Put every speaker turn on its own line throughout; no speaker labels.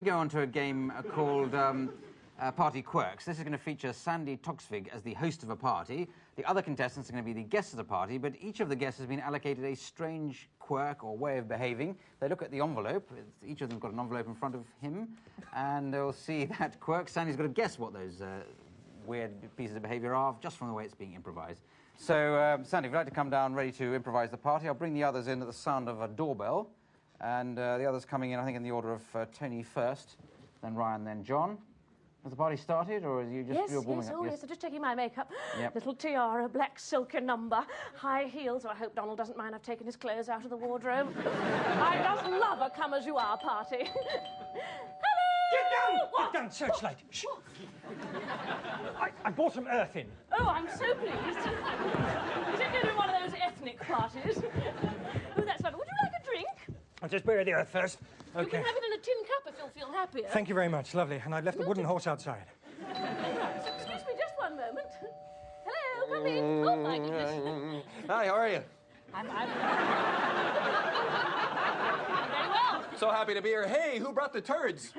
Go on to a game called Party Quirks. This is going to feature Sandi Toksvig as the host of a party. The other contestants are going to be the guests of the party, but each of the guests has been allocated a strange quirk or way of behaving. They look at the envelope. Each of them's got an envelope in front of him, and they'll see that quirk. Sandi's got to guess what those weird pieces of behaviour are, just from the way it's being improvised. So, Sandi, if you'd like to come down ready to improvise the party, I'll bring the others in at the sound of a doorbell. And the others coming in, I think, in the order of Tony first, then Ryan, then John. Has the party started, or are you just warming up?
Yes, I'm just checking my makeup.
Yep.
Little tiara, black silken number, high heels. So I hope Donald doesn't mind I've taken his clothes out of the wardrobe. I just love a come-as-you-are party. Hello!
Get down!
What?
Get down, Searchlight. Shh. I bought some earth in.
Oh, I'm so pleased. Is it going to be one of those ethnic parties? Oh, that's lovely. Would you like a drink?
I'll just bury the earth first. Okay.
You can have it in a tin cup if you'll feel happier.
Thank you very much. Lovely. And I've left the wooden horse outside.
Excuse me just one moment. Hello, come in. Oh, my goodness.
Hi, how are you?
I'm very well.
So happy to be here. Hey, who brought the turds?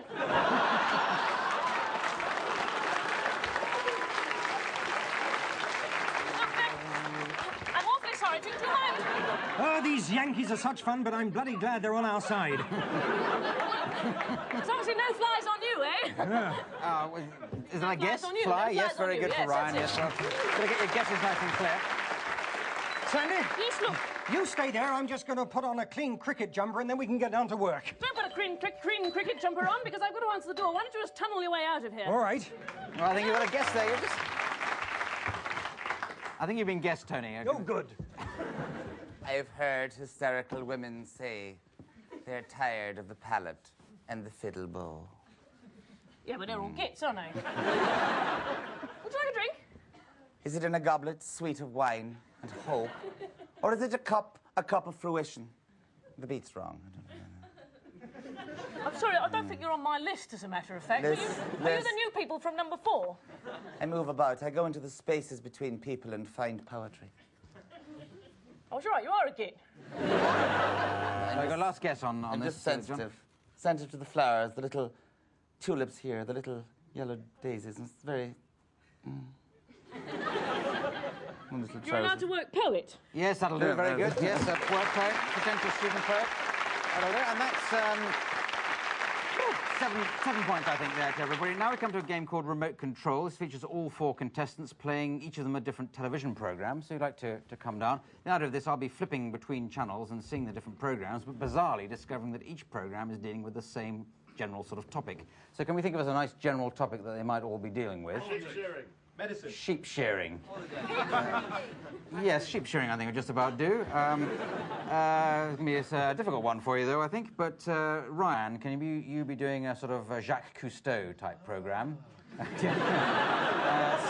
I'm awfully sorry. Do you mind?
Oh, these Yankees are such fun, but I'm bloody glad they're on our side.
There's obviously no flies on you, eh?
Well, is that a guess?
on you.
Fly?
No
Yes,
flies on
very
you.
good
Yes,
for Ryan.
that's
Yes, well, gotta get your guesses nice and clear.
Sandy?
Yes, look.
You stay there. I'm just going to put on a clean cricket jumper, and then we can get down to work.
Don't put a green cricket jumper on, because I've got to answer the door. Why don't you just tunnel your way out of here?
All right.
Well, I think you've got a guess there. I think you've been guessed, Tony.
Oh, good.
I've heard hysterical women say they're tired of the palette and the fiddle bow.
Yeah, but they're all gits, aren't they? Would you like a drink?
Is it in a goblet sweet of wine and hope? Or is it a cup of fruition? The beat's wrong.
I'm sorry, I don't think you're on my list, as a matter of fact. Are you the new people from number 4?
I move about. I go into the spaces between people and find poetry.
Oh, you're right, you are a git.
I got a last guess on
I'm
this.
just sensitive. Sensitive to the flowers, the little tulips here, the little yellow daisies. It's very...
You're allowed to work poet.
Yes, that'll do. Very good. Yes, a work poet, potential student poet. That'll do. And that's 7 points, I think, there to everybody. Now we come to a game called Remote Control. This features all 4 contestants playing each of them a different television programme. So you'd like to come down. The idea of this, I'll be flipping between channels and seeing the different programmes, but bizarrely discovering that each programme is dealing with the same general sort of topic. So can we think of as a nice general topic that they might all be dealing with?
Sheep shearing. Medicine.
Sheep shearing. Yes, sheep shearing, I think, would just about do. It's going to be a difficult one for you, though, I think. But, Ryan, can you be doing a sort of Jacques Cousteau type programme?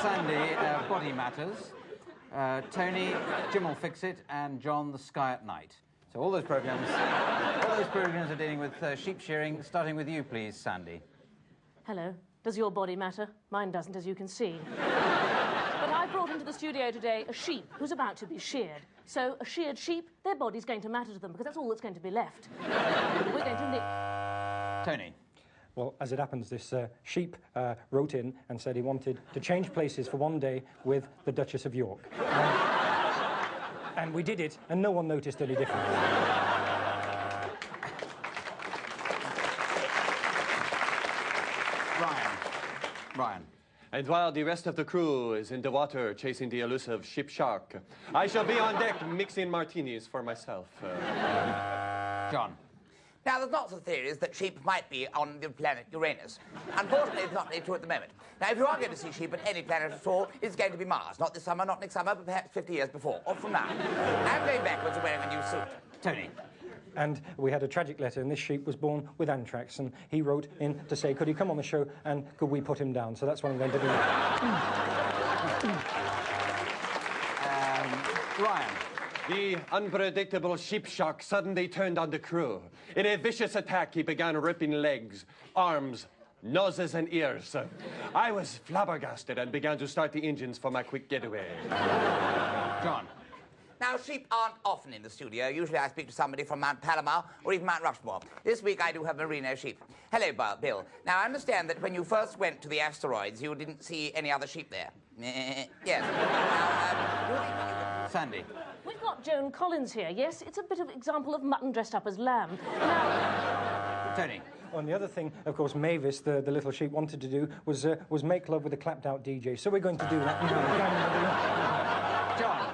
Sandi, Body Matters. Tony, Jim Will Fix It. And John, The Sky at Night. So all those programmes are dealing with sheep shearing. Starting with you, please, Sandi.
Hello. Does your body matter? Mine doesn't, as you can see. But I brought into the studio today a sheep who's about to be sheared. So a sheared sheep, their body's going to matter to them, because that's all that's going to be left. We're going to
Tony.
Well, as it happens, this sheep wrote in and said he wanted to change places for one day with the Duchess of York. And we did it, and no one noticed any difference.
Ryan.
And while the rest of the crew is in the water chasing the elusive ship shark, I shall be on deck mixing martinis for myself.
John.
Now, there's lots of theories that sheep might be on the planet Uranus. Unfortunately, it's not true at the moment. Now, if you are going to see sheep at any planet at all, it's going to be Mars. Not this summer, not next summer, but perhaps 50 years before, or from now. I'm going backwards and wearing a new suit.
Tony.
And we had a tragic letter, and this sheep was born with anthrax, and he wrote in to say, could he come on the show, and could we put him down? So that's what I'm going to do.
Ryan.
The unpredictable sheep shark suddenly turned on the crew. In a vicious attack, he began ripping legs, arms, noses, and ears. I was flabbergasted and began to start the engines for my quick getaway.
John.
Now, sheep aren't often in the studio. Usually I speak to somebody from Mount Palomar or even Mount Rushmore. This week I do have merino sheep. Hello, Bill. Now, I understand that when you first went to the asteroids, you didn't see any other sheep there. Yes. Now,
Sandi.
We've got Joan Collins here. Yes, it's a bit of example of mutton dressed up as lamb. Now...
Tony.
And the other thing, of course, Mavis, the little sheep, wanted to do was make love with a clapped-out DJ. So we're going to do that now.
John.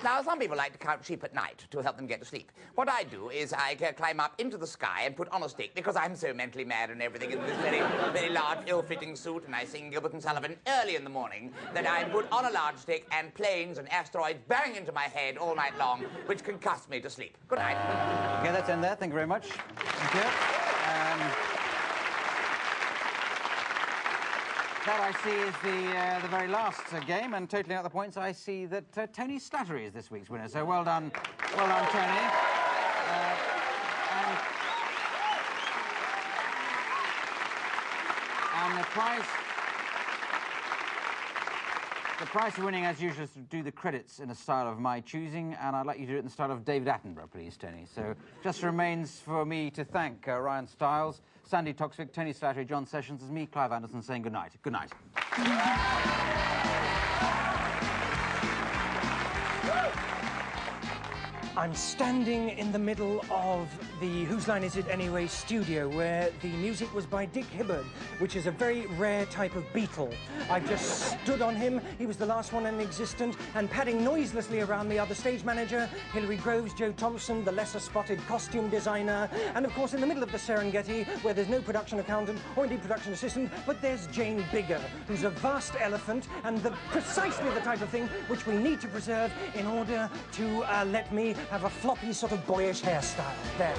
Now, some people like to count sheep at night to help them get to sleep. What I do is I climb up into the sky and put on a stick, because I'm so mentally mad and everything in this very, very large, ill-fitting suit, and I sing Gilbert and Sullivan early in the morning, that I put on a large stick and planes and asteroids bang into my head all night long, which concuss me to sleep. Good night.
Okay, let's end there. Thank you very much. Thank you. That, I see, is the very last game, and totaling out the points, I see that Tony Slattery is this week's winner. So well done, Tony. And the prize for winning, as usual, is to do the credits in a style of my choosing, and I'd like you to do it in the style of David Attenborough, please, Tony. So just remains for me to thank Ryan Stiles, Sandi Toksvig, Tony Slattery, John Sessions. It's me, Clive Anderson, saying good night. Good night.
I'm standing in the middle of the Whose Line Is It Anyway studio, where the music was by Dick Hibbard, which is a very rare type of beetle. I've just stood on him. He was the last one in existence, and padding noiselessly around me are the stage manager, Hilary Groves, Joe Thompson, the lesser-spotted costume designer, and of course in the middle of the Serengeti, where there's no production accountant or indeed production assistant, but there's Jane Bigger, who's a vast elephant and precisely the type of thing which we need to preserve in order to let me have a floppy sort of boyish hairstyle. There.